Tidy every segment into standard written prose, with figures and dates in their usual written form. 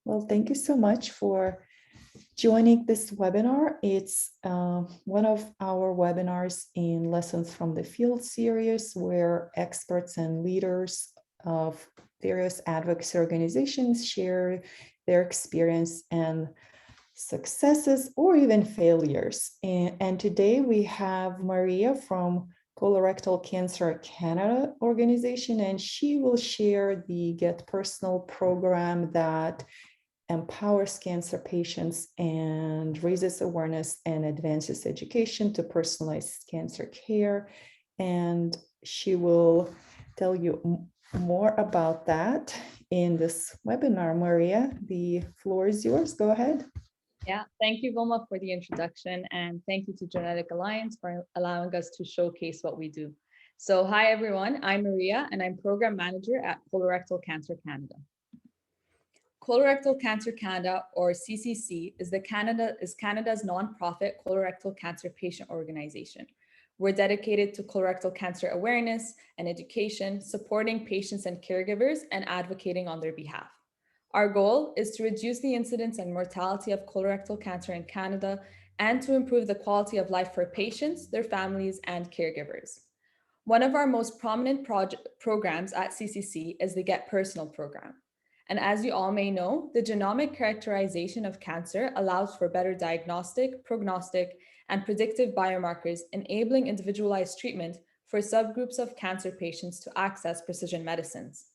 Well, thank you so much for joining this webinar. It's one of our webinars in Lessons from the Field series, where experts and leaders of various advocacy organizations share their experience and successes or even failures. And today we have Maria from Colorectal Cancer Canada organization, and she will share the Get Personal program that empowers cancer patients and raises awareness and advances education to personalized cancer care. And she will tell you more about that in this webinar. Maria, the floor is yours. Go ahead. Yeah, thank you, Vilma, for the introduction, and thank you to Genetic Alliance for allowing us to showcase what we do. So hi, everyone. I'm Maria, and I'm Program Manager at Colorectal Cancer Canada. Colorectal Cancer Canada, or CCC, is Canada's nonprofit colorectal cancer patient organization. We're dedicated to colorectal cancer awareness and education, supporting patients and caregivers, and advocating on their behalf. Our goal is to reduce the incidence and mortality of colorectal cancer in Canada and to improve the quality of life for patients, their families, and caregivers. One of our most prominent programs at CCC is the Get Personal program. And as you all may know, the genomic characterization of cancer allows for better diagnostic, prognostic, and predictive biomarkers, enabling individualized treatment for subgroups of cancer patients to access precision medicines.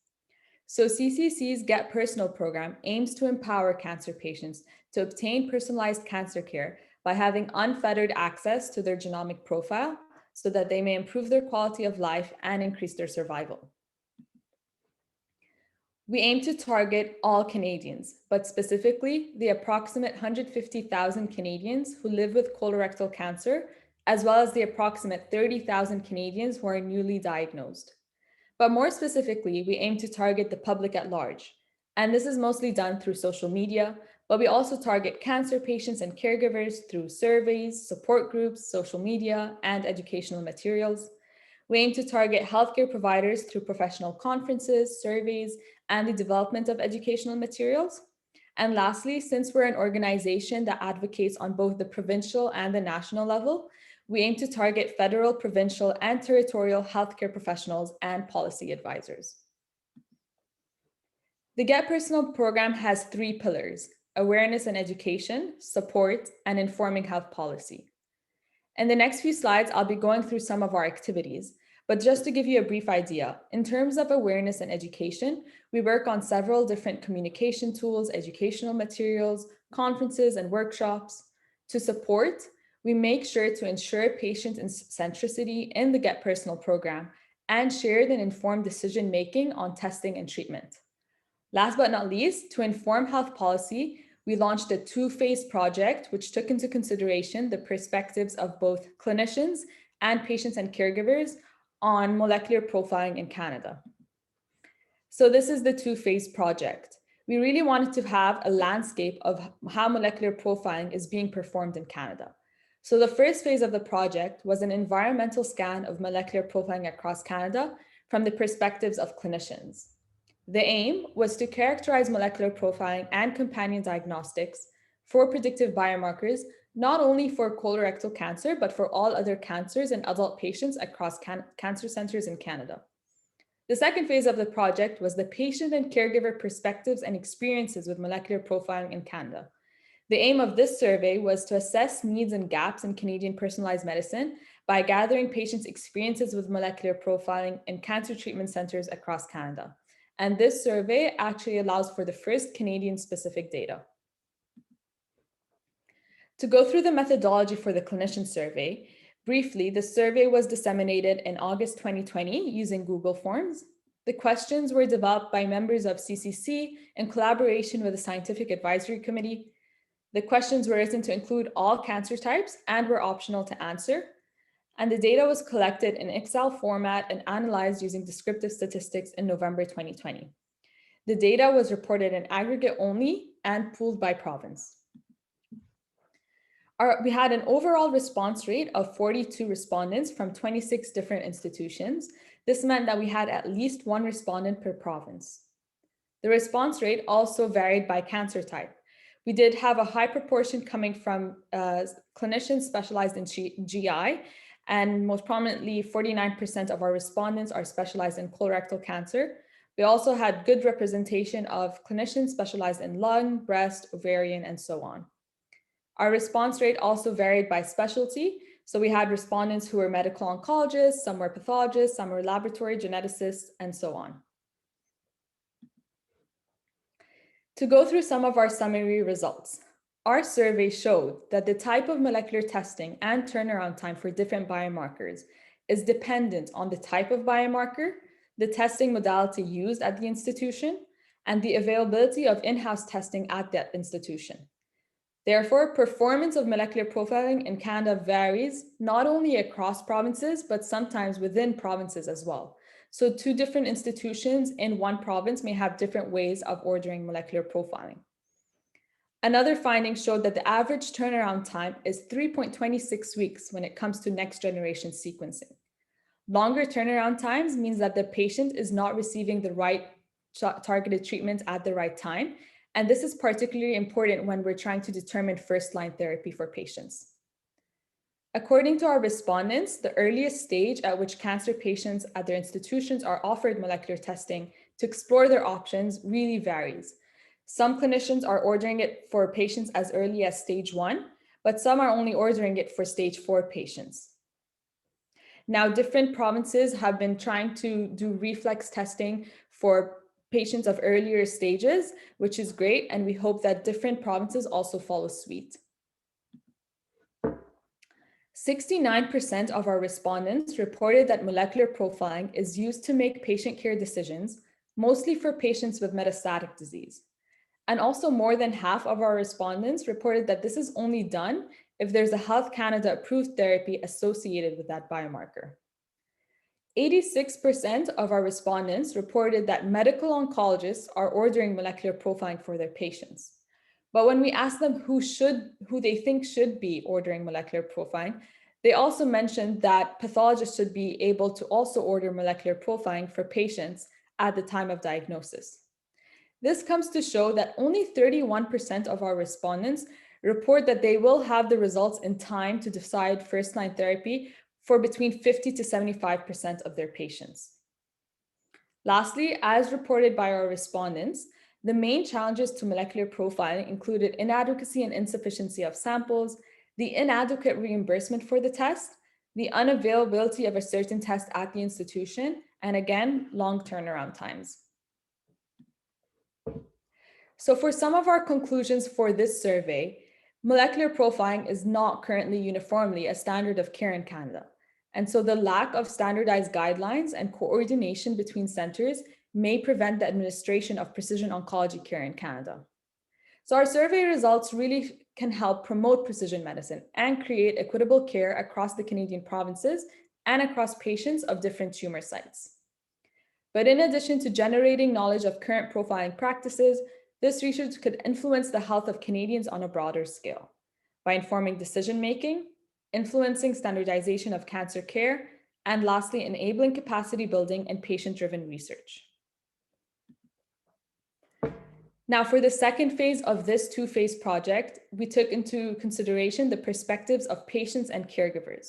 So CCC's Get Personal program aims to empower cancer patients to obtain personalized cancer care by having unfettered access to their genomic profile so that they may improve their quality of life and increase their survival. We aim to target all Canadians, but specifically the approximate 150,000 Canadians who live with colorectal cancer, as well as the approximate 30,000 Canadians who are newly diagnosed. But more specifically, we aim to target the public at large. And this is mostly done through social media, but we also target cancer patients and caregivers through surveys, support groups, social media, and educational materials. We aim to target healthcare providers through professional conferences, surveys, and the development of educational materials. And lastly, since we're an organization that advocates on both the provincial and the national level, we aim to target federal, provincial, and territorial healthcare professionals and policy advisors. The Get Personal program has 3 pillars: awareness and education, support, and informing health policy. In the next few slides, I'll be going through some of our activities, but just to give you a brief idea, in terms of awareness and education, we work on several different communication tools, educational materials, conferences, and workshops. To support, we make sure to ensure patient centricity in the Get Personal program and shared and informed decision-making on testing and treatment. Last but not least, to inform health policy, we launched a 2-phase project, which took into consideration the perspectives of both clinicians and patients and caregivers on molecular profiling in Canada. So this is the 2-phase project. We really wanted to have a landscape of how molecular profiling is being performed in Canada. So the first phase of the project was an environmental scan of molecular profiling across Canada from the perspectives of clinicians. The aim was to characterize molecular profiling and companion diagnostics for predictive biomarkers, not only for colorectal cancer, but for all other cancers in adult patients across cancer centers in Canada. The second phase of the project was the patient and caregiver perspectives and experiences with molecular profiling in Canada. The aim of this survey was to assess needs and gaps in Canadian personalized medicine by gathering patients' experiences with molecular profiling in cancer treatment centers across Canada. And this survey actually allows for the first Canadian-specific data. To go through the methodology for the clinician survey, briefly, the survey was disseminated in August 2020 using Google Forms. The questions were developed by members of CCC in collaboration with the Scientific Advisory Committee. The questions were written to include all cancer types and were optional to answer. And the data was collected in Excel format and analyzed using descriptive statistics in November 2020. The data was reported in aggregate only and pooled by province. We had an overall response rate of 42 respondents from 26 different institutions. This meant that we had at least 1 respondent per province. The response rate also varied by cancer type. We did have a high proportion coming from clinicians specialized in GI, and most prominently, 49% of our respondents are specialized in colorectal cancer. We also had good representation of clinicians specialized in lung, breast, ovarian, and so on. Our response rate also varied by specialty. So we had respondents who were medical oncologists, some were pathologists, some were laboratory geneticists, and so on. To go through some of our summary results, our survey showed that the type of molecular testing and turnaround time for different biomarkers is dependent on the type of biomarker, the testing modality used at the institution, and the availability of in-house testing at that institution. Therefore, performance of molecular profiling in Canada varies not only across provinces, but sometimes within provinces as well. So two different institutions in one province may have different ways of ordering molecular profiling. Another finding showed that the average turnaround time is 3.26 weeks when it comes to next generation sequencing. Longer turnaround times means that the patient is not receiving the right targeted treatment at the right time. And this is particularly important when we're trying to determine first-line therapy for patients. According to our respondents, the earliest stage at which cancer patients at their institutions are offered molecular testing to explore their options really varies. Some clinicians are ordering it for patients as early as stage 1, but some are only ordering it for stage 4 patients. Now, different provinces have been trying to do reflex testing for patients of earlier stages, which is great, and we hope that different provinces also follow suit. 69% of our respondents reported that molecular profiling is used to make patient care decisions, mostly for patients with metastatic disease. And also more than half of our respondents reported that this is only done if there's a Health Canada approved therapy associated with that biomarker. 86% of our respondents reported that medical oncologists are ordering molecular profiling for their patients. But when we asked them who they think should be ordering molecular profiling, they also mentioned that pathologists should be able to also order molecular profiling for patients at the time of diagnosis. This comes to show that only 31% of our respondents report that they will have the results in time to decide first-line therapy for between 50 to 75% of their patients. Lastly, as reported by our respondents, the main challenges to molecular profiling included inadequacy and insufficiency of samples, the inadequate reimbursement for the test, the unavailability of a certain test at the institution, and again, long turnaround times. So for some of our conclusions for this survey, molecular profiling is not currently uniformly a standard of care in Canada. And so the lack of standardized guidelines and coordination between centers may prevent the administration of precision oncology care in Canada. So our survey results really can help promote precision medicine and create equitable care across the Canadian provinces and across patients of different tumor sites. But in addition to generating knowledge of current profiling practices, this research could influence the health of Canadians on a broader scale by informing decision-making, influencing standardization of cancer care, and lastly, enabling capacity building and patient-driven research. Now, for the second phase of this two-phase project, we took into consideration the perspectives of patients and caregivers.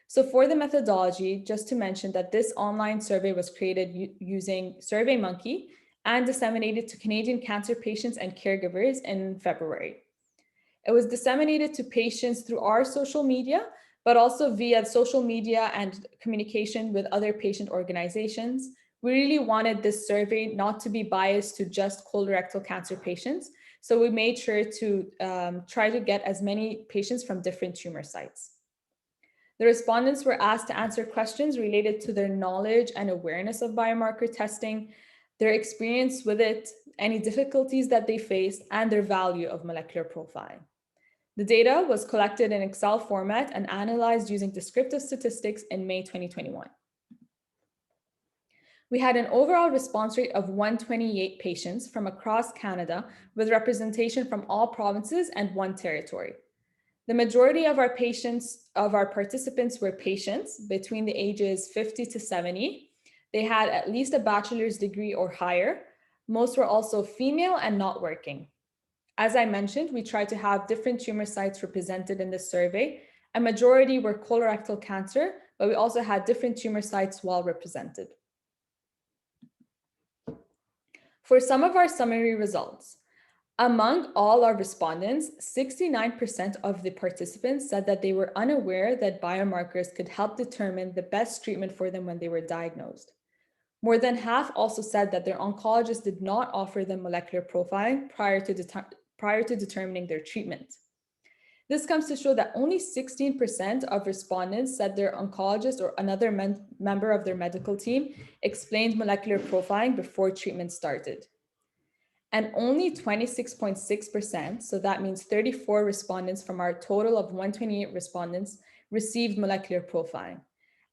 So for the methodology, just to mention that this online survey was created using SurveyMonkey and disseminated to Canadian cancer patients and caregivers in February. It was disseminated to patients through our social media, but also via social media and communication with other patient organizations. We really wanted this survey not to be biased to just colorectal cancer patients. So we made sure to try to get as many patients from different tumor sites. The respondents were asked to answer questions related to their knowledge and awareness of biomarker testing, their experience with it, any difficulties that they faced, and their value of molecular profiling. The data was collected in Excel format and analyzed using descriptive statistics in May 2021. We had an overall response rate of 128 patients from across Canada with representation from all provinces and one territory. The majority of our participants were patients between the ages 50 to 70. They had at least a bachelor's degree or higher. Most were also female and not working. As I mentioned, we tried to have different tumor sites represented in this survey. A majority were colorectal cancer, but we also had different tumor sites well represented. For some of our summary results, among all our respondents, 69% of the participants said that they were unaware that biomarkers could help determine the best treatment for them when they were diagnosed. More than half also said that their oncologist did not offer them molecular profiling prior to determining their treatment. This comes to show that only 16% of respondents said their oncologist or another member of their medical team explained molecular profiling before treatment started. And only 26.6%, so that means 34 respondents from our total of 128 respondents, received molecular profiling.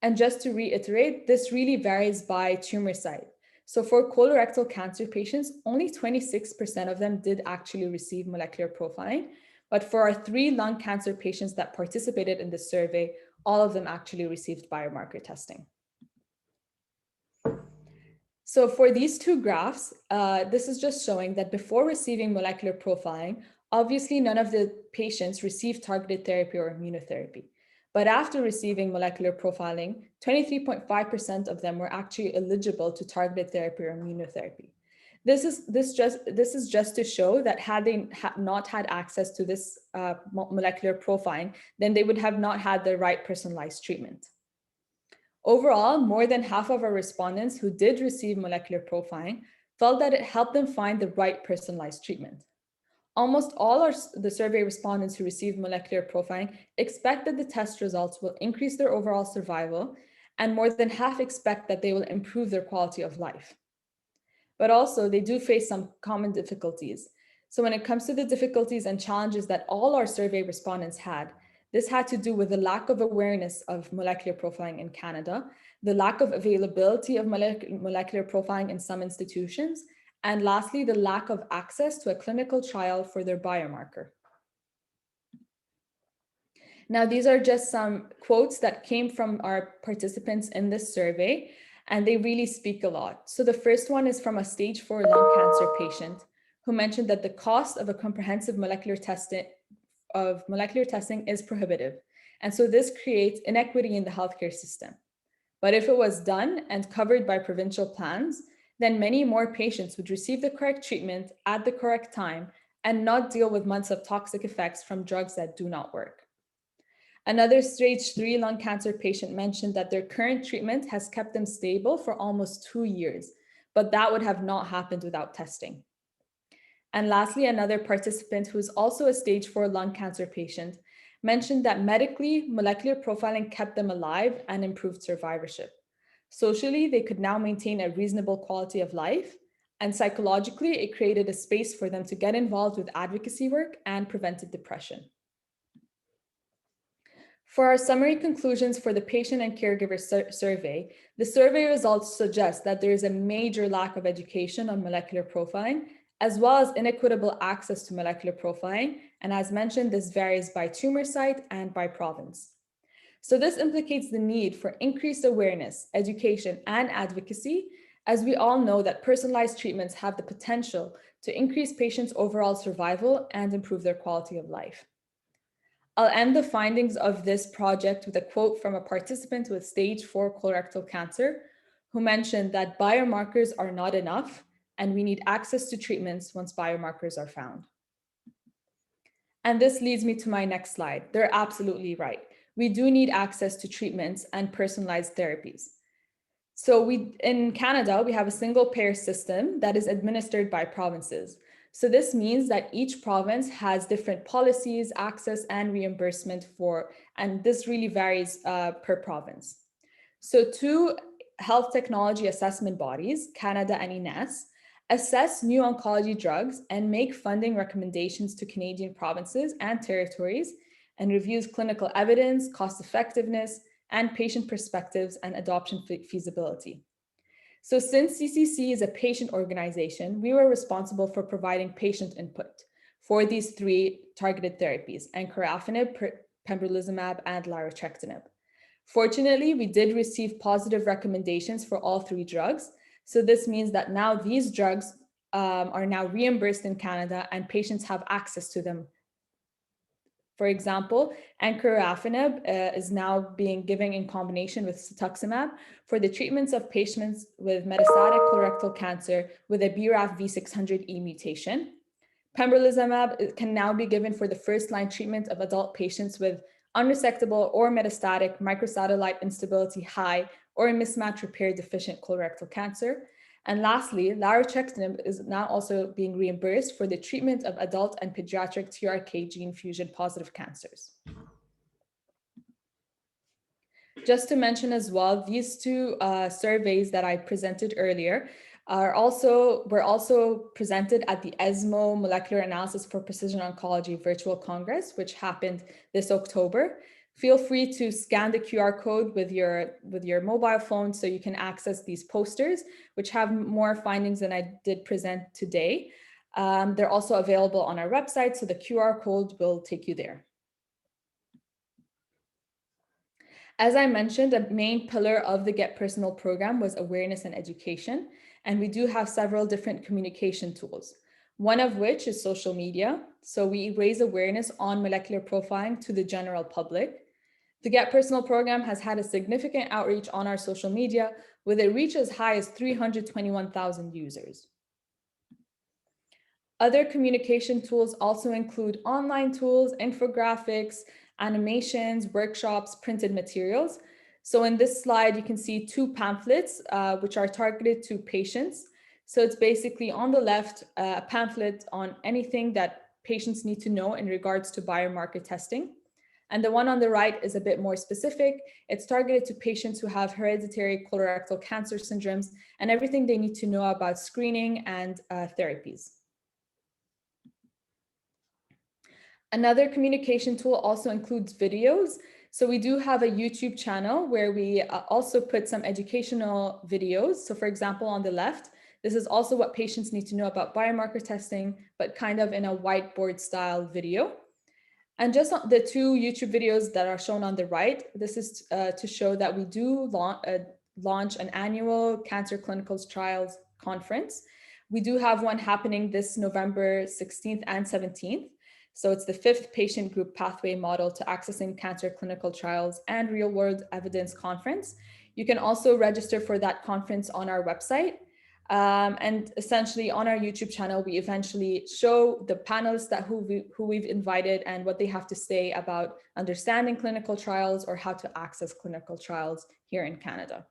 And just to reiterate, this really varies by tumor site. So for colorectal cancer patients, only 26% of them did actually receive molecular profiling. But for our 3 lung cancer patients that participated in this survey, all of them actually received biomarker testing. So for these 2 graphs, this is just showing that before receiving molecular profiling, obviously none of the patients received targeted therapy or immunotherapy. But after receiving molecular profiling, 23.5% of them were actually eligible to targeted therapy or immunotherapy. This is just to show that had they not had access to this molecular profiling, then they would have not had the right personalized treatment. Overall, more than half of our respondents who did receive molecular profiling felt that it helped them find the right personalized treatment. Almost all the survey respondents who received molecular profiling expect that the test results will increase their overall survival, and more than half expect that they will improve their quality of life. But also, they do face some common difficulties. So when it comes to the difficulties and challenges that all our survey respondents had, this had to do with the lack of awareness of molecular profiling in Canada, the lack of availability of molecular profiling in some institutions, and lastly, the lack of access to a clinical trial for their biomarker. Now, these are just some quotes that came from our participants in this survey, and they really speak a lot. So the first one is from a stage 4 lung cancer patient who mentioned that the cost of a comprehensive molecular testing is prohibitive. And so this creates inequity in the healthcare system. But if it was done and covered by provincial plans, then many more patients would receive the correct treatment at the correct time and not deal with months of toxic effects from drugs that do not work. Another stage 3 lung cancer patient mentioned that their current treatment has kept them stable for almost 2 years, but that would have not happened without testing. And lastly, another participant who is also a stage 4 lung cancer patient mentioned that medically, molecular profiling kept them alive and improved survivorship. Socially, they could now maintain a reasonable quality of life, and psychologically, it created a space for them to get involved with advocacy work and prevented depression. For our summary conclusions for the patient and caregiver survey, the survey results suggest that there is a major lack of education on molecular profiling, as well as inequitable access to molecular profiling. And as mentioned, this varies by tumor site and by province. So this implicates the need for increased awareness, education, and advocacy, as we all know that personalized treatments have the potential to increase patients' overall survival and improve their quality of life. I'll end the findings of this project with a quote from a participant with stage 4 colorectal cancer, who mentioned that biomarkers are not enough, and we need access to treatments once biomarkers are found. And this leads me to my next slide. They're absolutely right. We do need access to treatments and personalized therapies. So in Canada, we have a single payer system that is administered by provinces. So this means that each province has different policies, access, and reimbursement and this really varies per province. So 2 health technology assessment bodies, Canada and INES, assess new oncology drugs and make funding recommendations to Canadian provinces and territories, and reviews clinical evidence, cost effectiveness, and patient perspectives and adoption feasibility. So since CCC is a patient organization, we were responsible for providing patient input for these 3 targeted therapies, encorafenib, pembrolizumab, and larotrectinib. Fortunately, we did receive positive recommendations for all 3 drugs. So this means that now these drugs are now reimbursed in Canada and patients have access to them. For example, encorafenib is now being given in combination with cetuximab for the treatments of patients with metastatic colorectal cancer with a BRAF V600E mutation. Pembrolizumab can now be given for the first-line treatment of adult patients with unresectable or metastatic microsatellite instability high or mismatch repair deficient colorectal cancer. And lastly, larotrectinib is now also being reimbursed for the treatment of adult and pediatric TRK gene fusion positive cancers. Just to mention as well, these two surveys that I presented earlier were also presented at the ESMO Molecular Analysis for Precision Oncology Virtual Congress, which happened this October. Feel free to scan the QR code with your mobile phone so you can access these posters, which have more findings than I did present today. They're also available on our website, so the QR code will take you there. As I mentioned, a main pillar of the Get Personal program was awareness and education, and we do have several different communication tools, one of which is social media. So we raise awareness on molecular profiling to the general public. The Get Personal program has had a significant outreach on our social media with a reach as high as 321,000 users. Other communication tools also include online tools, infographics, animations, workshops, printed materials. So in this slide, you can see two pamphlets, which are targeted to patients. So it's basically on the left, a pamphlet on anything that patients need to know in regards to biomarker testing. And the one on the right is a bit more specific. It's targeted to patients who have hereditary colorectal cancer syndromes and everything they need to know about screening and therapies. Another communication tool also includes videos. So we do have a YouTube channel where we also put some educational videos. So for example, on the left, this is also what patients need to know about biomarker testing, but kind of in a whiteboard style video. And just the two YouTube videos that are shown on the right, this is to show that we do launch an annual cancer clinical trials conference. We do have one happening this November 16th and 17th. So it's the 5th patient group pathway model to accessing cancer clinical trials and real world evidence conference. You can also register for that conference on our website. And essentially on our YouTube channel, we eventually show the panelists who we've invited and what they have to say about understanding clinical trials or how to access clinical trials here in Canada.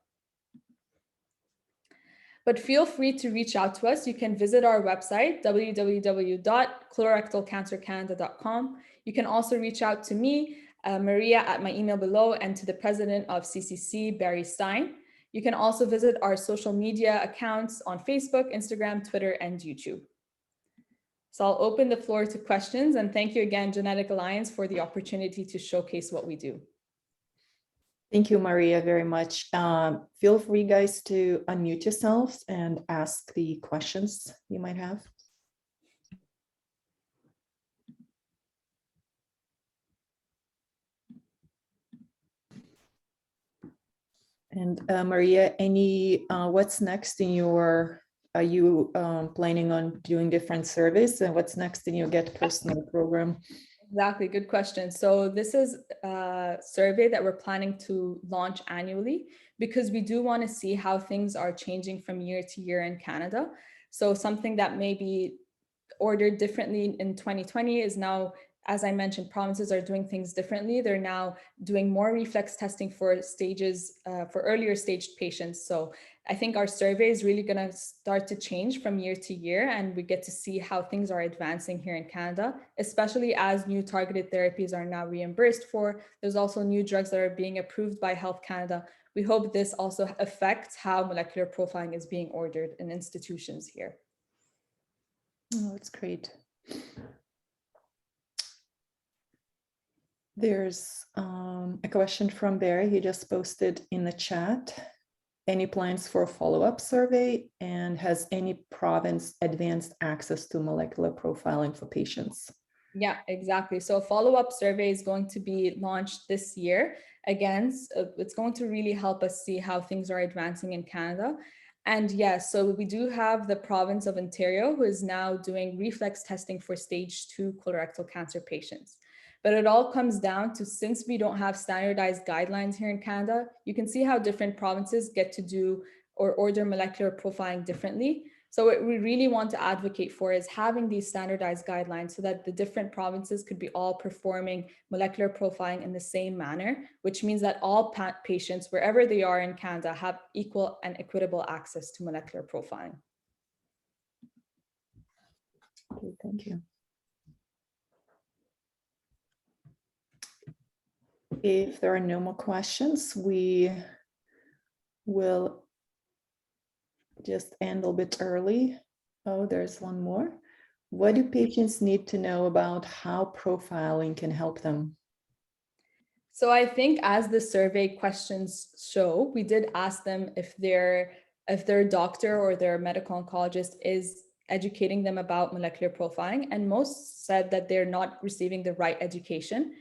But feel free to reach out to us. You can visit our website, www.colorectalcancercanada.com. You can also reach out to me, Maria, at my email below, and to the president of CCC, Barry Stein. You can also visit our social media accounts on Facebook, Instagram, Twitter, and YouTube. So I'll open the floor to questions, and thank you again, Genetic Alliance, for the opportunity to showcase what we do. Thank you, Maria, very much. Feel free, guys, to unmute yourselves and ask the questions you might have. And Maria, what's next in your, are you planning on doing different surveys, and what's next in your Get Personal program? Exactly, good question. So this is a survey that we're planning to launch annually because we do want to see how things are changing from year to year in Canada. So something that may be ordered differently in 2020 is now, as I mentioned, provinces are doing things differently. They're now doing more reflex testing for stages, for earlier staged patients. So I think our survey is really going to start to change from year to year, and we get to see how things are advancing here in Canada, especially as new targeted therapies are now reimbursed for. There's also new drugs that are being approved by Health Canada. We hope this also affects how molecular profiling is being ordered in institutions here. Oh, that's great. There's a question from Barry. He just posted in the chat. Any plans for a follow-up survey, and has any province advanced access to molecular profiling for patients? Yeah, exactly. So a follow-up survey is going to be launched this year. Again, it's going to really help us see how things are advancing in Canada. And yes, so we do have the province of Ontario who is now doing reflex testing for stage 2 colorectal cancer patients. But it all comes down to, since we don't have standardized guidelines here in Canada, you can see how different provinces get to do or order molecular profiling differently. So what we really want to advocate for is having these standardized guidelines so that the different provinces could be all performing molecular profiling in the same manner, which means that all patients, wherever they are in Canada, have equal and equitable access to molecular profiling. Okay, thank you. If there are no more questions, we will just end a little bit early. Oh, there's one more. What do patients need to know about how profiling can help them? So I think, as the survey questions show, we did ask them if their doctor or their medical oncologist is educating them about molecular profiling, and most said that they're not receiving the right education.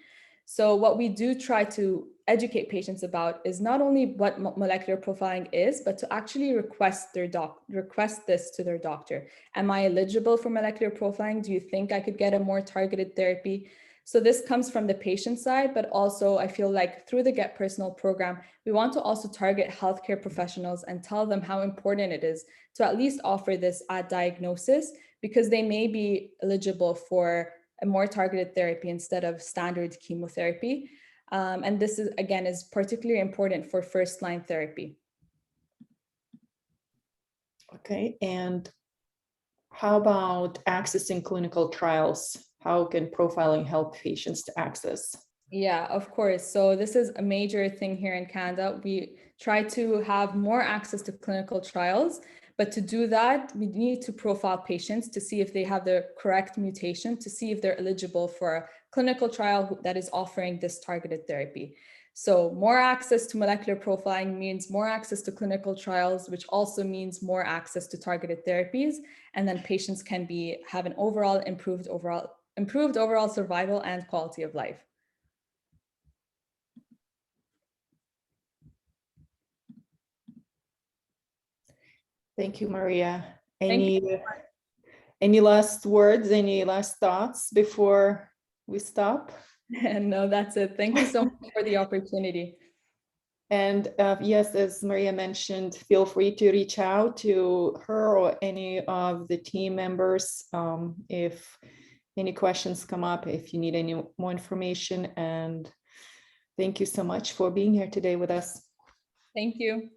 So what we do try to educate patients about is not only what molecular profiling is, but to actually request this to their doctor. Am I eligible for molecular profiling? Do you think I could get a more targeted therapy? So this comes from the patient side, but also I feel like through the Get Personal program, we want to also target healthcare professionals and tell them how important it is to at least offer this at diagnosis, because they may be eligible for a more targeted therapy instead of standard chemotherapy. And this is, again, is particularly important for first-line therapy. Okay, and how about accessing clinical trials? How can profiling help patients to access? Yeah, of course. So this is a major thing here in Canada. We try to have more access to clinical trials, but to do that, we need to profile patients to see if they have the correct mutation, to see if they're eligible for a clinical trial that is offering this targeted therapy. So more access to molecular profiling means more access to clinical trials, which also means more access to targeted therapies. And then patients can have an improved overall survival and quality of life. Thank you, Maria. Any last words, any last thoughts before we stop? No, that's it. Thank you so much for the opportunity. And yes, as Maria mentioned, feel free to reach out to her or any of the team members if any questions come up, if you need any more information. And thank you so much for being here today with us. Thank you.